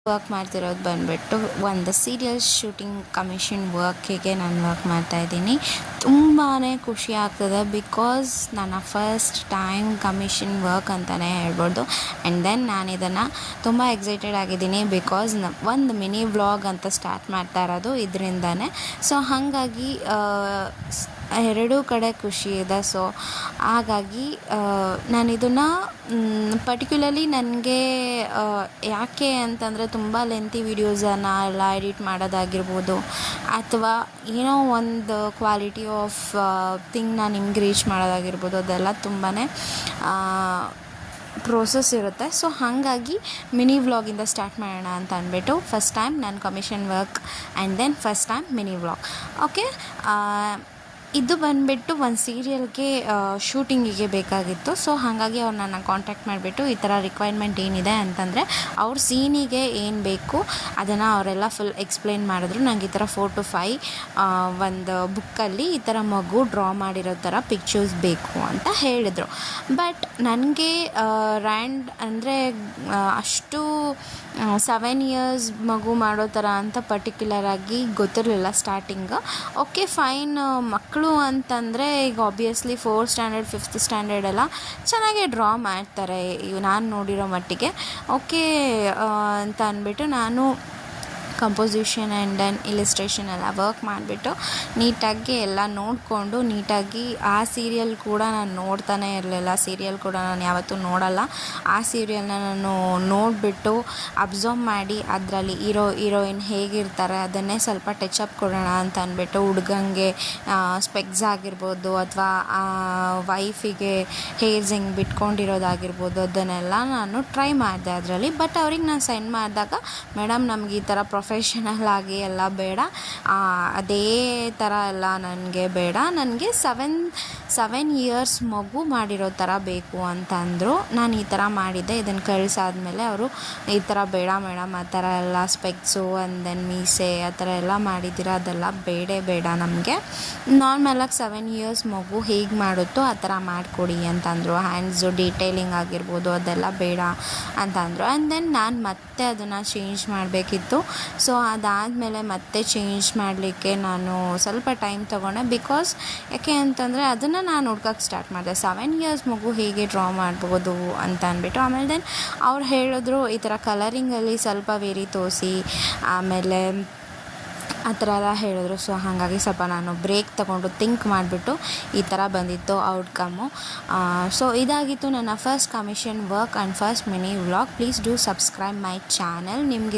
Work ಮಾಡ್ತಿರೋದು ಬಂದುಬಿಟ್ಟು ಒಂದು ಸೀರಿಯಲ್ ಶೂಟಿಂಗ್ ಕಮಿಷನ್ ವರ್ಕಿಗೆ ನಾನು ವರ್ಕ್ ಮಾಡ್ತಾಯಿದ್ದೀನಿ. ತುಂಬಾ ಖುಷಿ ಆಗ್ತದೆ ಬಿಕಾಸ್ ನನ್ನ ಫಸ್ಟ್ ಟೈಮ್ ಕಮಿಷನ್ ವರ್ಕ್ ಅಂತಲೇ ಹೇಳ್ಬೋದು. ಆ್ಯಂಡ್ ದೆನ್ ನಾನು ಇದನ್ನು ತುಂಬ ಎಕ್ಸೈಟೆಡ್ ಆಗಿದ್ದೀನಿ ಬಿಕಾಸ್ ಒಂದು ಮಿನಿ ವ್ಲಾಗ್ ಅಂತ ಸ್ಟಾರ್ಟ್ ಮಾಡ್ತಾ ಇರೋದು ಇದರಿಂದನೇ. ಸೊ ಹಾಗಾಗಿ ಎರಡೂ ಕಡೆ ಖುಷಿ ಇದೆ. ಸೊ ಹಾಗಾಗಿ ನಾನು ಇದನ್ನು ಪರ್ಟಿಕ್ಯುಲರ್ಲಿ ನನಗೆ ಯಾಕೆ ಅಂತಂದರೆ ತುಂಬ ಲೆಂತಿ ವೀಡಿಯೋಸನ್ನು ಎಲ್ಲ ಎಡಿಟ್ ಮಾಡೋದಾಗಿರ್ಬೋದು ಅಥವಾ ಏನೋ ಒಂದು ಕ್ವಾಲಿಟಿ ಆಫ್ ಥಿಂಗ್ನ ನಿಮ್ಗೆ ರೀಚ್ ಮಾಡೋದಾಗಿರ್ಬೋದು, ಅದೆಲ್ಲ ತುಂಬಾ ಪ್ರೋಸೆಸ್ ಇರುತ್ತೆ. ಸೊ ಹಾಗಾಗಿ ಮಿನಿ ವ್ಲಾಗಿಂದ ಸ್ಟಾರ್ಟ್ ಮಾಡೋಣ ಅಂತ ಅಂದ್ಬಿಟ್ಟು ಫಸ್ಟ್ ಟೈಮ್ ನಾನು commission work and then first time mini vlog. Okay, ಇದು ಬಂದುಬಿಟ್ಟು ಒಂದು ಸೀರಿಯಲ್ಗೆ ಶೂಟಿಂಗಿಗೆ ಬೇಕಾಗಿತ್ತು. ಸೊ ಹಾಗಾಗಿ ಅವ್ರು ನನ್ನ ಕಾಂಟ್ಯಾಕ್ಟ್ ಮಾಡಿಬಿಟ್ಟು ಈ ಥರ ರಿಕ್ವೈರ್ಮೆಂಟ್ ಏನಿದೆ ಅಂತಂದರೆ ಅವ್ರ ಸೀನಿಗೆ ಏನು ಬೇಕು ಅದನ್ನು ಅವರೆಲ್ಲ ಫುಲ್ ಎಕ್ಸ್ಪ್ಲೇನ್ ಮಾಡಿದ್ರು. ನನಗೆ ಈ ಥರ 4 to 5 ಒಂದು ಬುಕ್ಕಲ್ಲಿ ಈ ಥರ ಮಗು ಡ್ರಾ ಮಾಡಿರೋ ಥರ ಪಿಕ್ಚರ್ಸ್ ಬೇಕು ಅಂತ ಹೇಳಿದರು. ಬಟ್ ನನಗೆ ಅಂದರೆ ಅಷ್ಟು 7 years ಮಗು ಮಾಡೋ ಥರ ಅಂತ ಪರ್ಟಿಕ್ಯುಲರಾಗಿ ಗೊತ್ತಿರಲಿಲ್ಲ ಸ್ಟಾರ್ಟಿಂಗ್. ಓಕೆ ಫೈನ್, ಮಕ್ಕಳು ಅಂತಂದರೆ ಈಗ obviously 4th standard 5th standard ಎಲ್ಲ ಚೆನ್ನಾಗೇ ಡ್ರಾ ಮಾಡ್ತಾರೆ ನಾನು ನೋಡಿರೋ ಮಟ್ಟಿಗೆ. ಓಕೆ ಅಂತ ಅಂದ್ಬಿಟ್ಟು ನಾನು ಕಂಪೋಸಿಷನ್ ಆ್ಯಂಡ್ ದೆನ್ ಇಲಿಸ್ಟ್ರೇಷನ್ ಎಲ್ಲ ವರ್ಕ್ ಮಾಡಿಬಿಟ್ಟು ನೀಟಾಗಿ ಎಲ್ಲ ನೋಡಿಕೊಂಡು ನೀಟಾಗಿ ಆ ಸೀರಿಯಲ್ ಕೂಡ ನಾನು ನೋಡ್ತಾನೆ ಇರಲಿಲ್ಲ. ಸೀರಿಯಲ್ ಕೂಡ ನಾನು ಯಾವತ್ತೂ ನೋಡಲ್ಲ. ಆ ಸೀರಿಯಲ್ನ ನಾನು ನೋಡಿಬಿಟ್ಟು ಅಬ್ಸರ್ವ್ ಮಾಡಿ ಅದರಲ್ಲಿ ಹೀರೋಯಿನ್ ಹೇಗಿರ್ತಾರೆ ಅದನ್ನೇ ಸ್ವಲ್ಪ ಟಚಪ್ ಕೊಡೋಣ ಅಂತ ಅಂದ್ಬಿಟ್ಟು ಹುಡುಗಂಗೆ ಸ್ಪೆಕ್ಸ್ ಆಗಿರ್ಬೋದು ಅಥವಾ ವೈಫಿಗೆ ಹೇರ್ಸ್ ಹಿಂಗೆ ಬಿಟ್ಕೊಂಡಿರೋದಾಗಿರ್ಬೋದು ಅದನ್ನೆಲ್ಲ ನಾನು ಟ್ರೈ ಮಾಡಿದೆ ಅದರಲ್ಲಿ. ಬಟ್ ಅವ್ರಿಗೆ ನಾನು ಸೆಂಡ್ ಮಾಡಿದಾಗ ಮೇಡಮ್ ನಮ್ಗೆ ಈ ಥರ ಪ್ರೊಫೆಷನಲ್ ಆಗಿ ಎಲ್ಲ ಬೇಡ, ಅದೇ ಥರ ಎಲ್ಲ ನನಗೆ ಬೇಡ, ನನಗೆ 7 years ಮಗು ಮಾಡಿರೋ ಥರ ಬೇಕು ಅಂತ ಅಂದರು. ನಾನು ಈ ಥರ ಮಾಡಿದ್ದೆ. ಇದನ್ನು ಕಳಿಸಾದ್ಮೇಲೆ ಅವರು ಈ ಥರ ಬೇಡ ಮೇಡಮ್, ಆ ಥರ ಎಲ್ಲ ಸ್ಪೆಕ್ಸು ಆ್ಯಂಡ್ ದೆನ್ ಮೀಸೆ ಆ ಥರ ಎಲ್ಲ ಮಾಡಿದ್ದೀರ, ಅದೆಲ್ಲ ಬೇಡ ನಮಗೆ, ನಾರ್ಮಲಾಗಿ 7 years ಮಗು ಹೇಗೆ ಮಾಡುತ್ತೋ ಆ ಥರ ಮಾಡಿಕೊಡಿ ಅಂತಂದರು. ಹ್ಯಾಂಡ್ಸು ಡೀಟೇಲಿಂಗ್ ಆಗಿರ್ಬೋದು ಅದೆಲ್ಲ ಬೇಡ ಅಂತಂದರು. ಆ್ಯಂಡ್ ದೆನ್ ನಾನು ಮತ್ತೆ ಅದನ್ನು ಚೇಂಜ್ ಮಾಡಬೇಕಿತ್ತು. ಸೊ ಅದಾದಮೇಲೆ ಮತ್ತೆ ಚೇಂಜ್ ಮಾಡಲಿಕ್ಕೆ ನಾನು ಸ್ವಲ್ಪ ಟೈಮ್ ತೊಗೊಂಡೆ. ಬಿಕಾಸ್ ಯಾಕೆ ಅಂತಂದರೆ ಅದನ್ನು ನಾನು ಹುಡ್ಕಕ್ಕೆ ಸ್ಟಾರ್ಟ್ ಮಾಡಿದೆ, 7 years ಮಗು ಹೇಗೆ ಡ್ರಾ ಮಾಡ್ಬೋದು ಅಂತ ಅಂದ್ಬಿಟ್ಟು. ಆಮೇಲೆ ದೆನ್ ಅವ್ರು ಹೇಳಿದ್ರು ಈ ಥರ ಕಲರಿಂಗಲ್ಲಿ ಸ್ವಲ್ಪ ವೇರಿ ತೋರಿಸಿ ಆಮೇಲೆ ಆ ಥರ ಎಲ್ಲ ಹೇಳಿದ್ರು. ಸೊ ಹಾಗಾಗಿ ಸ್ವಲ್ಪ ನಾನು ಬ್ರೇಕ್ ತೊಗೊಂಡು ಥಿಂಕ್ ಮಾಡಿಬಿಟ್ಟು ಈ ಥರ ಬಂದಿತ್ತು ಔಟ್ಕಮ್ಮು. ಸೊ ಇದಾಗಿತ್ತು ನನ್ನ first commission work and first mini vlog. Please do subscribe my channel. ನಿಮಗೆ